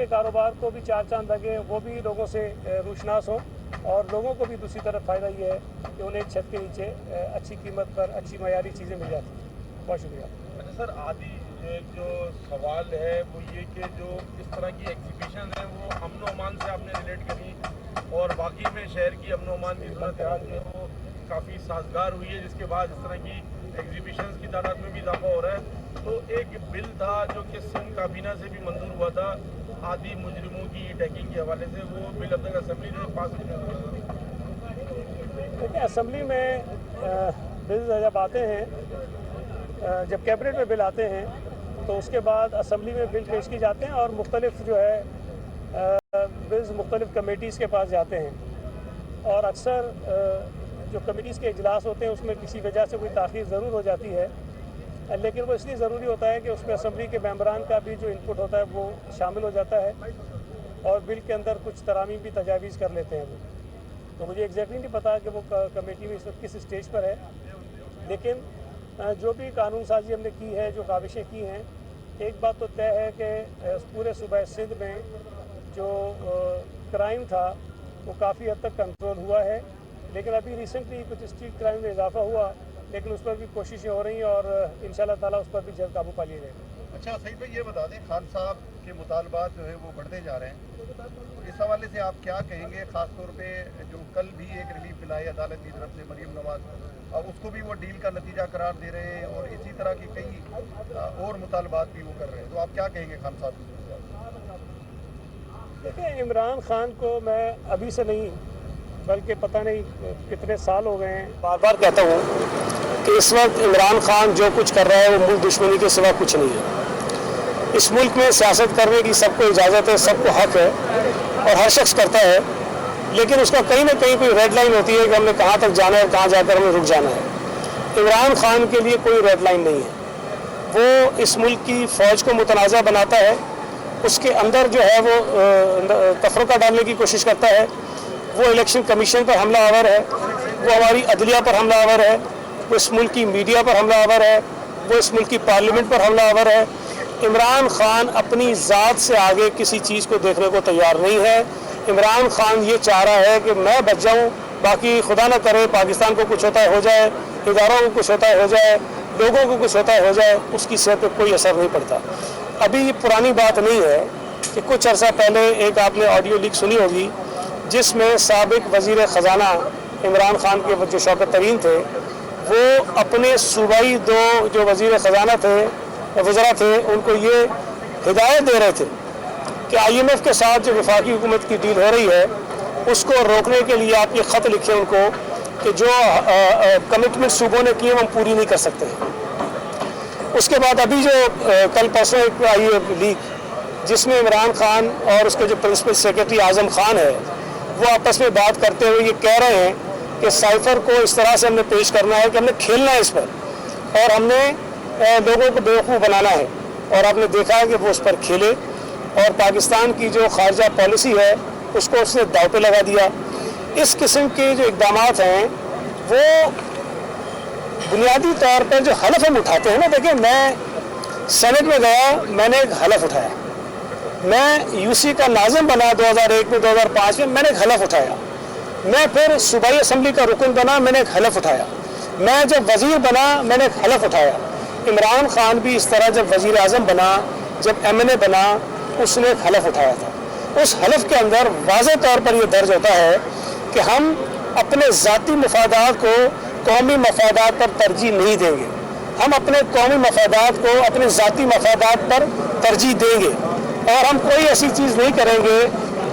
کے کاروبار کو بھی چار چاند لگے, وہ بھی لوگوں سے روشناس ہوں, اور لوگوں کو بھی دوسری طرف فائدہ یہ ہے کہ انہیں چھت کے نیچے اچھی قیمت پر اچھی معیاری چیزیں مل جاتی ہیں. بہت شکریہ. اچھا سر, آدھی جو سوال ہے وہ یہ کہ جو اس طرح کی ایگزیبیشن ہیں وہ امن و امان سے آپ نے ریلیٹ کری, اور باقی میں شہر کی امن و امان کی صورتحال جو ہے وہ کافی سازگار ہوئی ہے, جس کے بعد اس طرح کی ایگزیبیشنز کی تعداد میں بھی اضافہ ہو رہا ہے. تو ایک بل تھا جو کہ سندھ کابینہ سے بھی منظور ہوا تھا عادی مجرموں کی ٹیکنگ کے حوالے سے, وہ بل اب تک اسمبلی میں پاس نہیں ہوا. دیکھیں, اسمبلی میں بل جب آتے ہیں, جب کیبنٹ میں بل آتے ہیں تو اس کے بعد اسمبلی میں بل پیش کی جاتے ہیں, اور مختلف جو ہے بلز مختلف کمیٹیز کے پاس جاتے ہیں, اور اکثر جو کمیٹیز کے اجلاس ہوتے ہیں اس میں کسی وجہ سے کوئی تاخیر ضرور ہو جاتی ہے, لیکن وہ اس لیے ضروری ہوتا ہے کہ اس میں اسمبلی کے ممبران کا بھی جو انپٹ ہوتا ہے وہ شامل ہو جاتا ہے, اور بل کے اندر کچھ ترامیم بھی تجاویز کر لیتے ہیں وہ. تو مجھے ایگزیکٹلی نہیں پتا کہ وہ کمیٹی میں اس وقت کس اسٹیج پر ہے, لیکن جو بھی قانون سازی ہم نے کی ہے, جو کاوشیں کی ہیں, ایک بات تو طے ہے کہ پورے صوبہ سندھ میں جو کرائم تھا وہ کافی حد تک کنٹرول ہوا ہے, لیکن ابھی ریسنٹلی کچھ اسٹریٹ کرائم میں اضافہ ہوا, لیکن اس پر بھی کوششیں ہو رہی ہیں, اور انشاءاللہ تعالیٰ اس پر بھی جلد قابو پا لیا جائے گا. اچھا سعید بھائی, یہ بتا دیں, خان صاحب کے مطالبات جو ہے وہ بڑھتے جا رہے ہیں, اس حوالے سے آپ کیا کہیں گے, خاص طور پہ جو کل بھی ایک ریلیف ملا ہے عدالت کی طرف سے مریم نواز, اور اس کو بھی وہ ڈیل کا نتیجہ قرار دے رہے ہیں, اور اسی طرح کی کئی اور مطالبات بھی وہ کر رہے ہیں, تو آپ کیا کہیں گے خان صاحب کی؟ دیکھیں, عمران خان کو میں ابھی سے نہیں بلکہ پتہ نہیں کتنے سال ہو گئے ہیں بار بار کہتا ہوں کہ اس وقت عمران خان جو کچھ کر رہا ہے وہ ملک دشمنی کے سوا کچھ نہیں ہے. اس ملک میں سیاست کرنے کی سب کو اجازت ہے, سب کو حق ہے, اور ہر شخص کرتا ہے, لیکن اس کا کہیں نہ کہیں کوئی ریڈ لائن ہوتی ہے کہ ہم نے کہاں تک جانا ہے اور کہاں جا کر ہمیں رک جانا ہے. عمران خان کے لیے کوئی ریڈ لائن نہیں ہے. وہ اس ملک کی فوج کو متنازع بناتا ہے, اس کے اندر جو ہے وہ تفرقہ ڈالنے کی کوشش کرتا ہے, وہ الیکشن کمیشن پر حملہ آور ہے, وہ ہماری عدلیہ پر حملہ آور ہے, وہ اس ملک کی میڈیا پر حملہ آور ہے, وہ اس ملک کی پارلیمنٹ پر حملہ آور ہے. عمران خان اپنی ذات سے آگے کسی چیز کو دیکھنے کو تیار نہیں ہے. عمران خان یہ چاہ رہا ہے کہ میں بچ جاؤں, باقی خدا نہ کرے پاکستان کو کچھ ہوتا ہے ہو جائے, اداروں کو کچھ ہوتا ہے ہو جائے, لوگوں کو کچھ ہوتا ہے ہو جائے, اس کی صحت پہ کوئی اثر نہیں پڑتا. ابھی یہ پرانی بات نہیں ہے کہ کچھ عرصہ پہلے ایک آپ نے آڈیو لیک سنی ہوگی جس میں سابق وزیر خزانہ عمران خان کے جو شوکت ترین تھے, وہ اپنے صوبائی دو جو وزیر خزانہ تھے, وزراء تھے, ان کو یہ ہدایت دے رہے تھے کہ آئی ایم ایف کے ساتھ جو وفاقی حکومت کی ڈیل ہو رہی ہے اس کو روکنے کے لیے آپ یہ خط لکھیں ان کو کہ جو کمٹمنٹ صوبوں نے کی ہم پوری نہیں کر سکتے. اس کے بعد ابھی جو کل پرسوں ایک آئی ہے لیک جس میں عمران خان اور اس کے جو پرنسپل سیکرٹری اعظم خان ہے وہ آپس میں بات کرتے ہوئے یہ کہہ رہے ہیں کہ سائفر کو اس طرح سے ہم نے پیش کرنا ہے کہ ہم نے کھیلنا ہے اس پر, اور ہم نے لوگوں کو بیوقوف بنانا ہے, اور آپ نے دیکھا ہے کہ وہ اس پر کھیلے, اور پاکستان کی جو خارجہ پالیسی ہے اس کو اس نے داؤ پہ لگا دیا. اس قسم کے جو اقدامات ہیں وہ بنیادی طور پر جو حلف ہم اٹھاتے ہیں نا, دیکھیں میں سینٹ میں گیا, میں نے ایک حلف اٹھایا, میں یو سی کا ناظم بنا 2001 میں 2005 میں نے ایک حلف اٹھایا, میں پھر صوبائی اسمبلی کا رکن بنا, میں نے ایک حلف اٹھایا, میں جب وزیر بنا میں نے ایک حلف اٹھایا. عمران خان بھی اس طرح جب وزیر اعظم بنا, جب ایم این اے بنا, اس نے ایک حلف اٹھایا تھا. اس حلف کے اندر واضح طور پر یہ درج ہوتا ہے کہ ہم اپنے ذاتی مفادات کو قومی مفادات پر ترجیح نہیں دیں گے, ہم اپنے قومی مفادات کو اپنے ذاتی مفادات پر ترجیح دیں گے, اور ہم کوئی ایسی چیز نہیں کریں گے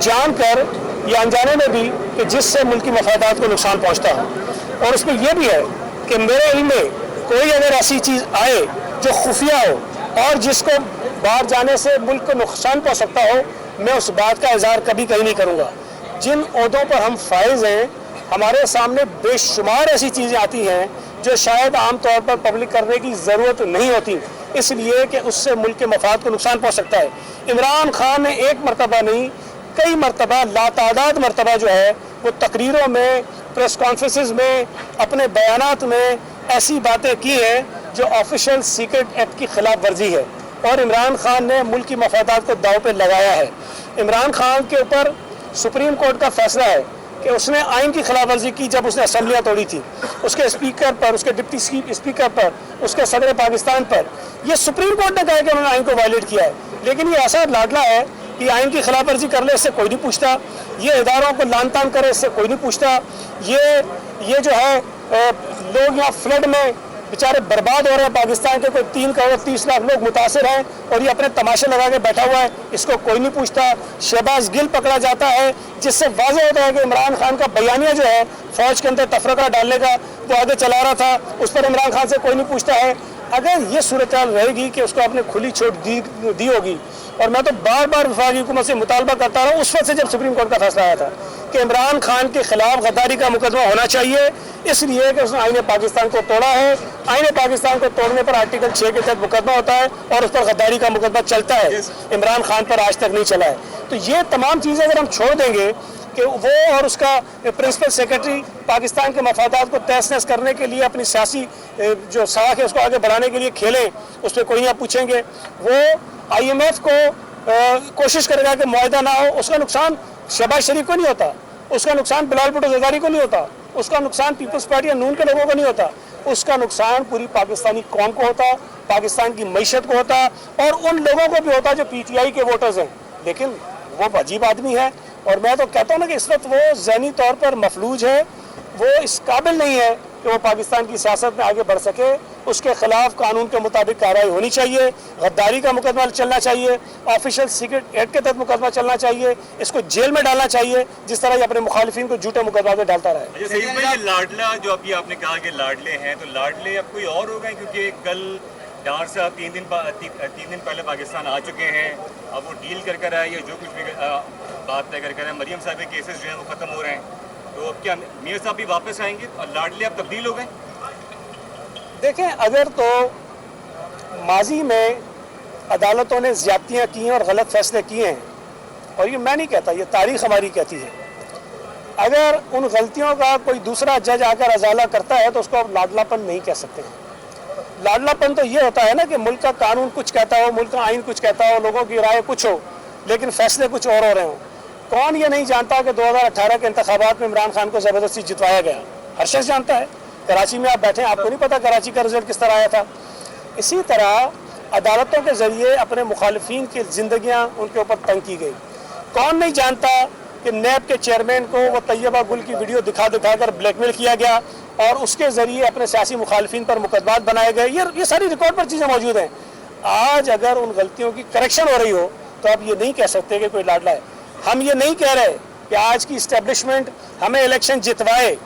جان کر یا انجانے میں بھی کہ جس سے ملکی مفادات کو نقصان پہنچتا ہو. اور اس میں یہ بھی ہے کہ میرے علم میں کوئی اگر ایسی چیز آئے جو خفیہ ہو اور جس کو باہر جانے سے ملک کو نقصان پہنچ سکتا ہو, میں اس بات کا اظہار کبھی کہیں نہیں کروں گا. جن عہدوں پر ہم فائز ہیں ہمارے سامنے بے شمار ایسی چیزیں آتی ہیں جو شاید عام طور پر پبلک کرنے کی ضرورت نہیں ہوتی, اس لیے کہ اس سے ملک کے مفاد کو نقصان پہنچ سکتا ہے. عمران خان نے ایک مرتبہ نہیں کئی مرتبہ, لاتعداد مرتبہ جو ہے وہ تقریروں میں, پریس کانفرنسز میں, اپنے بیانات میں ایسی باتیں کی ہیں جو آفیشیل سیکرٹ ایکٹ کی خلاف ورزی ہے, اور عمران خان نے ملک کی مفادات کو داؤ پہ لگایا ہے. इमरान खान के ऊपर सुप्रीम कोर्ट का फैसला है कि उसने आइन की खिलाफ वर्जी की जब उसने असम्बलियाँ तोड़ी थी, उसके स्पीकर पर, उसके डिप्टी स्पीकर पर, उसके सदर पाकिस्तान पर। ये सुप्रीम कोर्ट ने कहा कि उन्होंने आइन को वायलेट किया है, लेकिन ये ऐसा लाडला है कि आइन की खिलाफ वर्जी कर ले इससे कोई नहीं पूछता, ये इदारों को लान तान करे इससे कोई नहीं पूछता, ये जो है लोग यहाँ फ्लड में बेचारे बर्बाद हो रहे हैं, पाकिस्तान के कोई 3 करोड़ 30 लाख लोग मुतासिर हैं और ये अपने तमाशे लगा के बैठा हुआ है, इसको कोई नहीं पूछता। शहबाज गिल पकड़ा जाता है, जिससे वाज़ेह होता है कि इमरान खान का बयानिया जो है फौज के अंदर तफरका डालने का वो आगे चला रहा था, उस पर इमरान खान से कोई नहीं पूछता है। अगर ये सूरत हाल रहेगी कि उसको आपने खुली छूट दी होगी, और मैं तो बार बार वफाकी हुकूमत से मुतालबा करता रहा उस वक्त से जब सुप्रीम कोर्ट का फैसला आया था कि इमरान खान के खिलाफ गद्दारी का मुकदमा होना चाहिए, इसलिए कि उसने आईने पाकिस्तान को तोड़ा है। आईने पाकिस्तान को तोड़ने पर आर्टिकल 6 के तहत मुकदमा होता है और उस पर गद्दारी का मुकदमा चलता है, इमरान खान पर आज तक नहीं चला है। तो ये तमाम चीज़ें अगर हम छोड़ देंगे कि वो और उसका प्रिंसिपल सेक्रेटरी पाकिस्तान के मफादात को तहस नहस करने के लिए अपनी सियासी जो साख है उसको आगे बढ़ाने के लिए खेलें, उस पर कोई नहीं पूछेंगे। वो IMF को कोशिश करेगा कि मुआहदा ना हो, उसका नुकसान शहबाज शरीफ को नहीं होता, उसका नुकसान बिलाल भुट्टो ज़रदारी को नहीं होता, उसका नुकसान पीपल्स पार्टी या नून के लोगों को नहीं होता, उसका नुकसान पूरी पाकिस्तानी कौम को होता, पाकिस्तान की मईशत को होता और उन लोगों को भी होता जो PTI के वोटर्स हैं। लेकिन वो अजीब आदमी है और मैं तो कहता हूँ ना कि इस वक्त वो ज़हनी तौर पर मफलूज है, वो इस काबिल नहीं है कि वो पाकिस्तान की सियासत में आगे बढ़ सके। उसके खिलाफ कानून के मुताबिक कार्रवाई होनी चाहिए, गद्दारी का मुकदमा चलना चाहिए, ऑफिशियल सीक्रेट एक्ट के तहत मुकदमा चलना चाहिए, इसको जेल में डालना चाहिए जिस तरह ये अपने मुखालिफिन को झूठे मुकदमा में डालता रहा है। सईद भाई, ये लाडला जो अभी आपने कहा कि लाडले हैं, तो लाडले अब कोई और हो गए? क्योंकि कल डार साहब 3 दिन पहले पाकिस्तान आ चुके हैं, अब वो डील कर कर आए या जो कुछ भी बात तय कर कर आए, मरियम साहब के केसेस जो हैं वो ख़त्म हो रहे हैं, तो अब क्या मियां साहब भी वापस आएंगे और लाडले अब तब्दील हो गए? देखें, अगर तो माजी में अदालतों ने ज़्यादतियाँ की हैं और गलत फैसले किए हैं, और ये मैं नहीं कहता, ये तारीख़ हमारी कहती है, अगर उन गलतियों का कोई दूसरा जज आकर अजाला करता है तो उसको आप लाडलापन नहीं कह सकते हैं। लाडलापन तो ये होता है ना कि मुल्क का कानून कुछ कहता हो, मुल्क का आइन कुछ कहता हो, लोगों की राय कुछ हो, लेकिन फैसले कुछ और हो रहे हों। कौन ये नहीं जानता कि 2018 के इंतखाबात में इमरान खान को ज़बरदस्ती जितवाया गया? हर शख्स जानता है। कराची में आप बैठे हैं, आपको नहीं पता कराची का रिजल्ट किस तरह आया था? इसी तरह अदालतों के ज़रिए अपने मुखालिफिन की ज़िंदगियाँ उनके ऊपर तंग की गई। कौन नहीं जानता कि नैब के चेयरमैन को वो तैयबा गुल की वीडियो दिखा कर ब्लैकमेल किया गया और उसके ज़रिए अपने सियासी मुखालिफिन पर मुकदमात बनाए गए। ये सारी रिकॉर्ड पर चीज़ें मौजूद हैं। आज अगर उन गलतियों की करेक्शन हो रही हो तो आप ये नहीं कह सकते कि कोई लाडला है। हम ये नहीं कह रहे कि आज की इस्टेब्लिशमेंट हमें इलेक्शन जितवाए,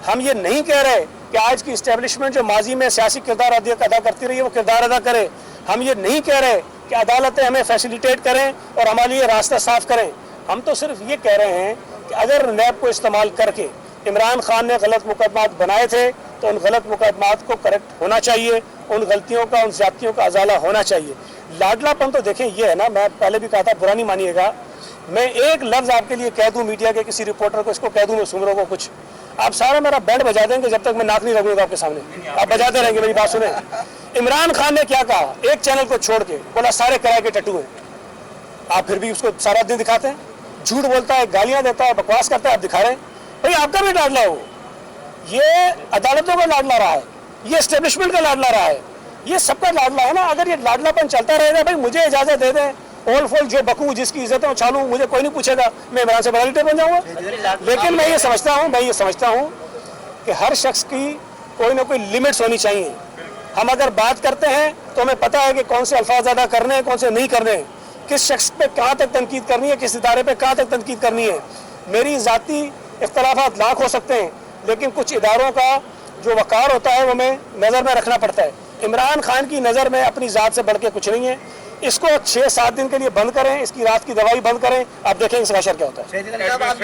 हम ये नहीं कह रहे कि आज की इस्टेब्लिशमेंट जो माजी में सियासी किरदार अदा करती रही है वो किरदार अदा करे, हम ये नहीं कह रहे कि अदालतें हमें फैसिलिटेट करें और हमारे लिए रास्ता साफ करें। हम तो सिर्फ ये कह रहे हैं कि अगर नैब को इस्तेमाल करके इमरान खान ने गलत मुकदमात बनाए थे तो उन गलत मुकदमात को करेक्ट होना चाहिए, उन गलतियों का, उन ज़्यादतियों का अजाला होना चाहिए। लाडलापन तो देखें ये है ना, मैं पहले भी कहा था, बुरा नहीं मानिएगा, मैं एक लफ्ज़ आपके लिए कह दूं, मीडिया के किसी रिपोर्टर को इसको कह दूं, सुमरों को कुछ, आप सारा मेरा बैंड बजा देंगे जब तक मैं नाक नहीं लगूंगा आपके सामने, आप बजाते रहेंगे। मेरी बात सुने, इमरान खान ने क्या कहा एक चैनल को छोड़ के, बोला सारे किराए के टट्टू हैं, आप फिर भी उसको सारा दिन दिखाते हैं, झूठ बोलता है, गालियां देता है, बकवास करता है, आप दिखा रहे हैं। भाई आपका भी लाडला हो, ये अदालतों का लाडला रहा है, ये एस्टेब्लिशमेंट का लाडला रहा है, ये सबका लाडला है ना। अगर ये लाडलापन चलता रहेगा, भाई मुझे इजाजत दे दें, ओल फोल जो बकू जिसकी इज्जत है उछालूं, मुझे कोई नहीं पूछेगा, मैं इमरान से बड़ा लीडर बन जाऊंगा। लेकिन मैं ये समझता हूँ कि हर शख्स की कोई ना कोई लिमिट्स होनी चाहिए। हम अगर बात करते हैं तो हमें पता है कि कौन से अल्फाज अदा करने हैं, कौन से नहीं करने हैं, किस शख्स पे कहाँ तक तनकीद करनी है, किस इदारे पे कहाँ तक तनकीद करनी है। मेरी ज़ाती इख्तलाफात लाख हो सकते हैं, लेकिन कुछ इदारों का जो वक़ार होता है वो हमें नज़र में रखना पड़ता है। इमरान खान की नज़र में अपनी ज़ात से बढ़ के कुछ नहीं है। इसको 6-7 दिन के लिए बंद करें, इसकी रात की दवाई बंद करें, आप देखेंगे इसका असर क्या होता है। आप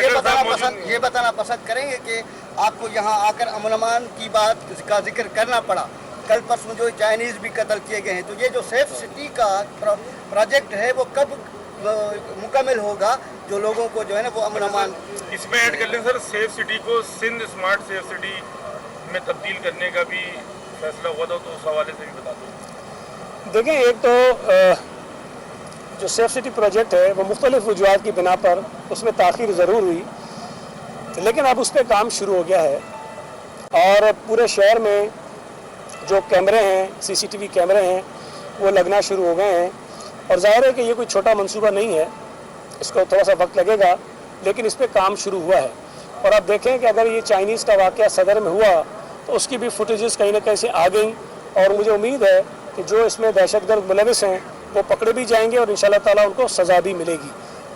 ये बताना पसंद करेंगे कि आपको यहाँ आकर अमन-अमान की बात का जिक्र करना पड़ा, कल परसों जो चाइनीज़ भी कत्ल किए गए हैं, तो ये जो सेफ सिटी का प्रोजेक्ट है वो कब मुकम्मल होगा, जो लोगों को जो है ना वो अमन-अमान। इसमें ऐड कर लें सर, सेफ सिटी को सिंध स्मार्ट सेफ सिटी में तब्दील करने का भी फैसला हुआ था, तो उस हवाले से भी बता दो। देखें, एक तो जो सेफ सिटी प्रोजेक्ट है वो मुख्तलिफ वजूहात की बिना पर उसमें ताख़ीर ज़रूर हुई, लेकिन अब उस पर काम शुरू हो गया है और पूरे शहर में जो कैमरे हैं, CCTV कैमरे हैं, वो लगना शुरू हो गए हैं। और ज़ाहिर है कि ये कोई छोटा मंसूबा नहीं है, इसको थोड़ा सा वक्त लगेगा, लेकिन इस पर काम शुरू हुआ है। और आप देखें कि अगर ये चाइनीज़ का वाक़या सदर में हुआ तो उसकी भी फुटेजेस कहीं ना कहीं से आ गई, और मुझे उम्मीद है कि जो इसमें दहशतगर्द मुलविस हैं वो पकड़े भी जाएंगे और इंशाल्लाह ताला उनको सज़ा भी मिलेगी।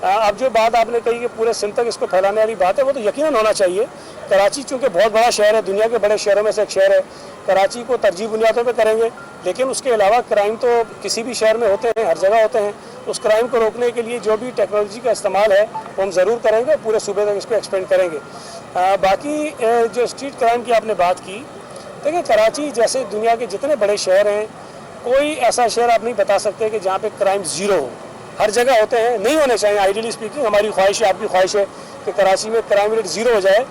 अब जो बात आपने कही कि पूरे सिंध तक इसको फैलाने वाली बात है, वो तो यकीनन होना चाहिए। कराची चूँकि बहुत बड़ा शहर है, दुनिया के बड़े शहरों में से एक शहर है, कराची को तरजीह बुनियादों पे करेंगे, लेकिन उसके अलावा क्राइम तो किसी भी शहर में होते हैं, हर जगह होते हैं। उस क्राइम को रोकने के लिए जो भी टेक्नोलॉजी का इस्तेमाल है वो हम ज़रूर करेंगे, पूरे सूबे तक इसको एक्सपेंड करेंगे। बाकी जो स्ट्रीट क्राइम की आपने बात की, देखिए कराची जैसे दुनिया के जितने बड़े शहर हैं, कोई ऐसा शहर आप नहीं बता सकते कि जहाँ पे क्राइम ज़ीरो हो। हर जगह होते हैं, नहीं होने चाहिए। आइडियली स्पीकिंग हमारी ख्वाहिश है, आपकी ख्वाहिश है कि कराची में क्राइम रेट ज़ीरो हो जाए,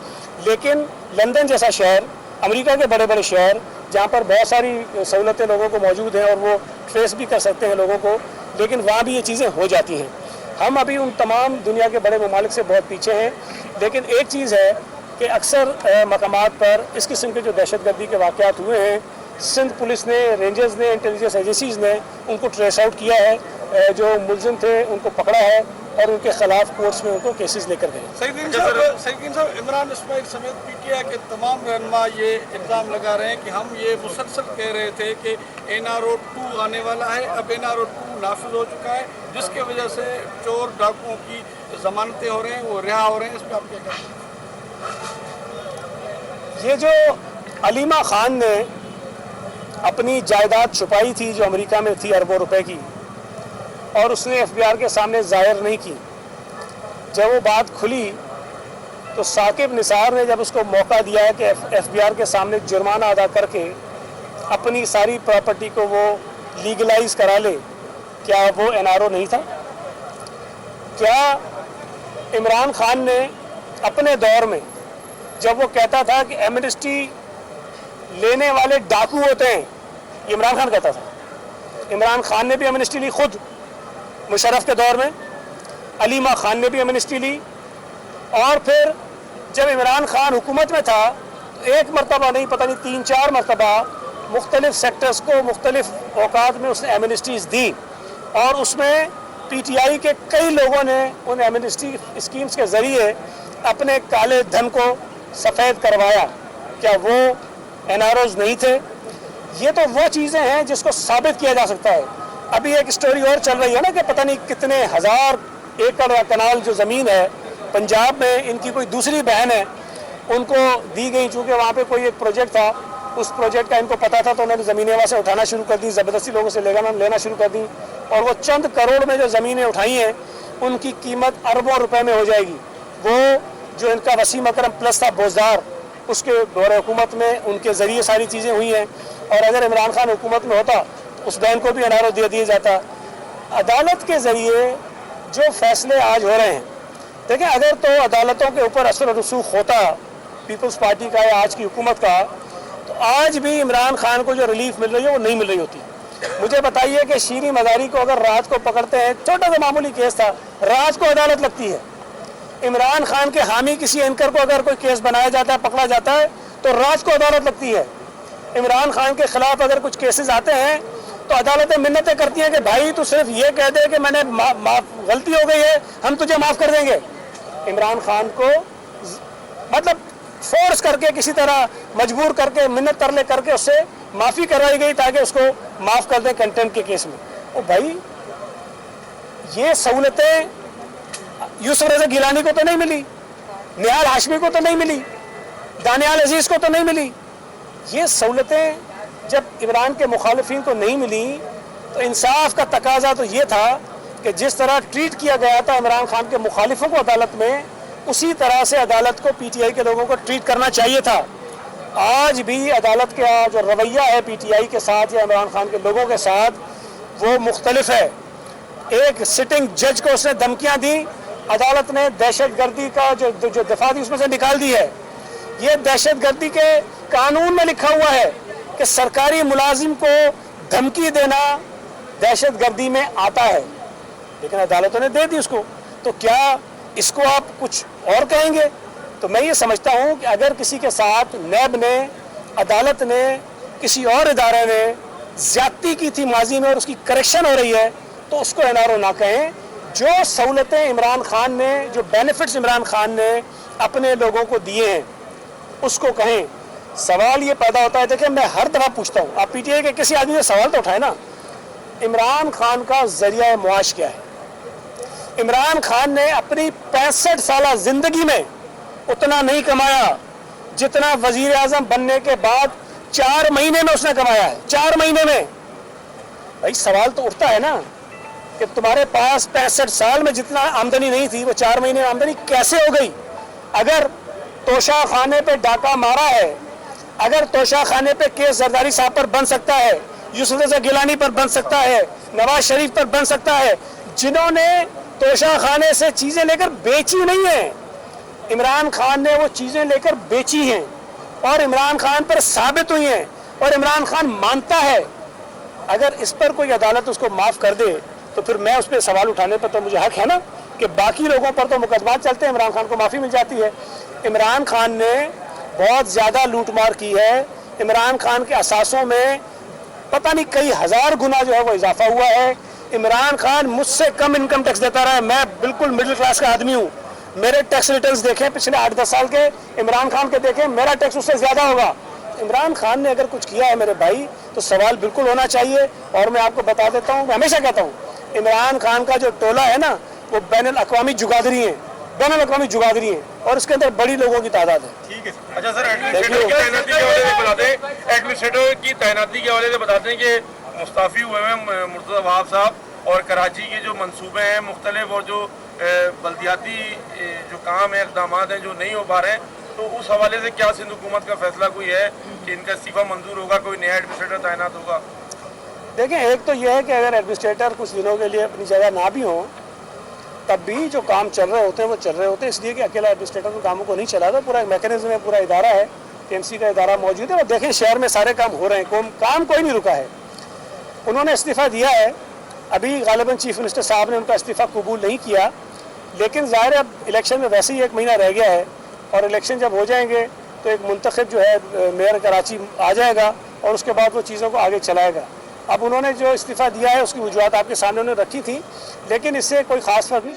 लेकिन लंदन जैसा शहर, अमेरिका के बड़े बड़े शहर जहाँ पर बहुत सारी सहूलतें लोगों को मौजूद हैं और वो ट्रेस भी कर सकते हैं लोगों को, लेकिन वहाँ भी ये चीज़ें हो जाती हैं। हम अभी उन तमाम दुनिया के बड़े ममालिक से बहुत पीछे हैं, लेकिन एक चीज़ है कि अक्सर मकामात पर इस किस्म के जो दहशतगर्दी के वाक़यात हुए हैं, सिंध पुलिस ने, रेंजर्स ने, इंटेलिजेंस एजेंसीज़ ने उनको ट्रेस आउट किया है, जो मुलजिम थे उनको पकड़ा है और उनके खिलाफ कोर्ट्स में उनको केसेस लेकर गए। सईदीन साहब, इमरान इस्माइल समेत PTI के तमाम रहनुमा ये इल्ज़ाम लगा रहे हैं कि हम ये मुसलसल कह रहे थे कि NRO 2 आने वाला है, अब NRO 2 नाफिज हो चुका है, जिसके वजह से चोर डाकुओं की जमानतें हो रहे हैं, वो रिहा हो रहे हैं। इस पर आप क्या कहते हैं? ये जो अलीमा खान ने अपनी जायदाद छुपाई थी जो अमेरिका में थी अरबों रुपए की, और उसने FBR के सामने ज़ाहिर नहीं की, जब वो बात खुली तो साकिब निसार ने जब उसको मौका दिया है कि FBR के सामने जुर्माना अदा करके अपनी सारी प्रॉपर्टी को वो लीगलाइज करा ले, क्या वो NRO नहीं था? क्या इमरान खान ने अपने दौर में जब वो कहता था कि एमनेस्टी लेने वाले डाकू होते हैं, ये इमरान खान कहता था, इमरान खान ने भी एमनेस्टी ली खुद मुशर्रफ के दौर में, अलीमा खान ने भी एमनेस्टी ली, और फिर जब इमरान खान हुकूमत में था तो एक मरतबा नहीं, पता नहीं 3-4 मरतबा मुख्तलिफ सेक्टर्स को मुख्तलिफ औकात में उसने एमनेस्टीज़ दी, और उसमें PTI के कई लोगों ने उन एमनेस्टी स्कीम्स के ज़रिए अपने काले धन को सफ़ेद करवाया। क्या वो NROs नहीं थे? ये तो वो चीज़ें हैं जिसको साबित किया जा सकता है। अभी एक स्टोरी और चल रही है ना कि पता नहीं कितने हज़ार एकड़ या कनाल जो ज़मीन है पंजाब में, इनकी कोई दूसरी बहन है, उनको दी गई, चूँकि वहाँ पे कोई एक प्रोजेक्ट था, उस प्रोजेक्ट का इनको पता था तो उन्होंने ज़मीनें वहाँ से उठाना शुरू कर दी, ज़बरदस्ती लोगों से लेना शुरू कर दी, और वो चंद करोड़ में जो ज़मीनें उठाई हैं उनकी कीमत अरबों रुपए में हो जाएगी। वो जो इनका वसीम अकरम प्लस था बोजदार, उसके दौर हुकूमत में उनके ज़रिए सारी चीज़ें हुई हैं, और अगर इमरान खान हुकूमत में होता तो उस बहन को भी NRO दे दिया जाता। अदालत के ज़रिए जो फैसले आज हो रहे हैं, देखिए अगर तो अदालतों के ऊपर असर रसूख होता पीपल्स पार्टी का या आज की हुकूमत का, तो आज भी इमरान खान को जो रिलीफ मिल रही है वो नहीं मिल रही होती। मुझे बताइए कि शीरी मज़ारी को अगर रात को पकड़ते हैं, छोटा सा मामूली केस था, रात को अदालत लगती है। इमरान खान के हामी किसी एंकर को अगर कोई केस बनाया जाता है, पकड़ा जाता है, तो रात को अदालत लगती है। इमरान खान के खिलाफ अगर कुछ केसेस आते हैं तो अदालतें मिन्नतें करती हैं कि भाई तू सिर्फ ये कह दे कि मैंने गलती हो गई है, हम तुझे माफ़ कर देंगे। इमरान खान को मतलब फोर्स करके, किसी तरह मजबूर करके, मिन्नत तरले करके उससे माफ़ी करवाई गई ताकि उसको माफ़ कर दें कंटेम्प्ट के केस में। ओ भाई, ये सहूलतें यूसुफ रज़ा गिलानी को तो नहीं मिली, निहाल हाशमी को तो नहीं मिली, दानियाल अजीज़ को तो नहीं मिली। ये सहूलतें जब इमरान के मुखालिफिन को नहीं मिली तो इंसाफ का तकाजा तो ये था कि जिस तरह ट्रीट किया गया था इमरान खान के मुखालिफों को अदालत में, उसी तरह से अदालत को PTI के लोगों को ट्रीट करना चाहिए था। आज भी अदालत का जो रवैया है PTI के साथ या इमरान खान के लोगों के साथ, वो मुख्तलिफ है। एक सिटिंग जज को उसने धमकियाँ दी, अदालत ने दहशतगर्दी का जो दफा थी उसमें से निकाल दी है। ये दहशतगर्दी के कानून में लिखा हुआ है कि सरकारी मुलाजिम को धमकी देना दहशतगर्दी में आता है। لیکن عدالتوں نے دے دی اس کو. تو کیا اس کو آپ کچھ اور کہیں گے؟ تو میں یہ سمجھتا ہوں کہ اگر کسی کے ساتھ نیب نے، عدالت نے، کسی اور ادارے نے زیادتی کی تھی ماضی میں اور اس کی کریکشن ہو رہی ہے تو اس کو NRO نہ کہیں. جو سہولتیں عمران خان نے، جو بینیفٹس عمران خان نے اپنے لوگوں کو دیے ہیں اس کو کہیں. سوال یہ پیدا ہوتا ہے، دیکھیں میں ہر دفعہ پوچھتا ہوں، آپ PTI کے کسی آدمی سے سوال تو اٹھائے نا، عمران خان کا ذریعہ معاش کیا ہے؟ عمران خان نے اپنی 65 سالہ زندگی میں اتنا نہیں کمایا جتنا وزیر اعظم بننے کے بعد 4 مہینے میں اس نے کمایا ہے. 4 مہینے میں. بھائی سوال تو اٹھتا ہے نا کہ تمہارے پاس 65 سال میں جتنا آمدنی نہیں تھی وہ 4 مہینے میں آمدنی کیسے ہو گئی؟ اگر توشہ خانے پہ ڈاکہ مارا ہے، اگر توشہ خانے پہ کیس زرداری صاحب پر بن سکتا ہے، یوسف رضا گیلانی پر بن سکتا ہے، نواز شریف پر بن سکتا ہے، جنہوں نے توشہ خانے سے چیزیں لے کر بیچی نہیں ہیں، عمران خان نے وہ چیزیں لے کر بیچی ہیں اور عمران خان پر ثابت ہوئی ہیں اور عمران خان مانتا ہے. اگر اس پر کوئی عدالت اس کو معاف کر دے تو پھر میں اس پہ سوال اٹھانے پر تو مجھے حق ہے نا کہ باقی لوگوں پر تو مقدمات چلتے ہیں، عمران خان کو معافی مل جاتی ہے. عمران خان نے بہت زیادہ لوٹ مار کی ہے. عمران خان کے اثاثوں میں پتہ نہیں کئی ہزار گنا جو ہے وہ اضافہ ہوا ہے. عمران خان مجھ سے کم انکم ٹیکس دیتا رہا ہے. میں بالکل مڈل کلاس کا آدمی ہوں. میرے ٹیکس ریٹرنز دیکھیں پچھلے 8-10 سال کے، عمران خان کے دیکھیں، میرا ٹیکس اس سے زیادہ ہوگا. عمران خان نے اگر کچھ کیا ہے میرے بھائی تو سوال بالکل ہونا چاہیے. اور میں آپ کو بتا دیتا ہوں، میں ہمیشہ کہتا ہوں عمران خان کا جو ٹولہ ہے نا وہ بین الاقوامی جگادری ہیں، بین الاقوامی جگادری ہیں اور اس کے اندر بڑی لوگوں کی تعداد ہے. ٹھیک ہے. اچھا سر، ایڈمنسٹریٹر کی تعیناتی کے حوالے سے بتا دیں، ایڈمنسٹریٹر کی تعیناتی کے حوالے سے بتا دیں کہ مستعفی ہوئے ہیں مرتضی وہاب صاحب اور کراچی کے جو منصوبے ہیں مختلف اور جو بلدیاتی جو کام ہیں، اقدامات ہیں جو نہیں ہو پا رہے ہیں، تو اس حوالے سے کیا سندھ حکومت کا فیصلہ کوئی ہے کہ ان کا استعفیٰ منظور ہوگا، کوئی نیا ایڈمنسٹریٹر تعینات ہوگا؟ دیکھیں ایک تو یہ ہے کہ اگر ایڈمنسٹریٹر کچھ دنوں کے لیے اپنی جگہ نہ بھی ہوں تب بھی جو کام چل رہے ہوتے ہیں وہ چل رہے ہوتے ہیں، اس لیے کہ اکیلا ایڈمنسٹریٹر ان کاموں کو نہیں چلا رہا. پورا ایک میکینزم ہے، پورا ادارہ ہے، TMC کا ادارہ موجود ہے. اور دیکھیں شہر میں سارے کام ہو رہے ہیں، کام کوئی نہیں رکا ہے. انہوں نے استعفیٰ دیا ہے، ابھی غالباً چیف منسٹر صاحب نے ان کا استعفیٰ قبول نہیں کیا، لیکن ظاہر ہے اب الیکشن میں ویسے ہی 1 مہینہ رہ گیا ہے اور الیکشن جب ہو جائیں گے تو ایک منتخب جو ہے میئر کراچی آ جائے گا اور اس کے بعد وہ چیزوں کو آگے چلائے گا. اب انہوں نے جو استعفیٰ دیا ہے اس کی وجوہات آپ کے سامنے انہوں نے رکھی تھی، لیکن اس سے کوئی خاص فرق نہیں.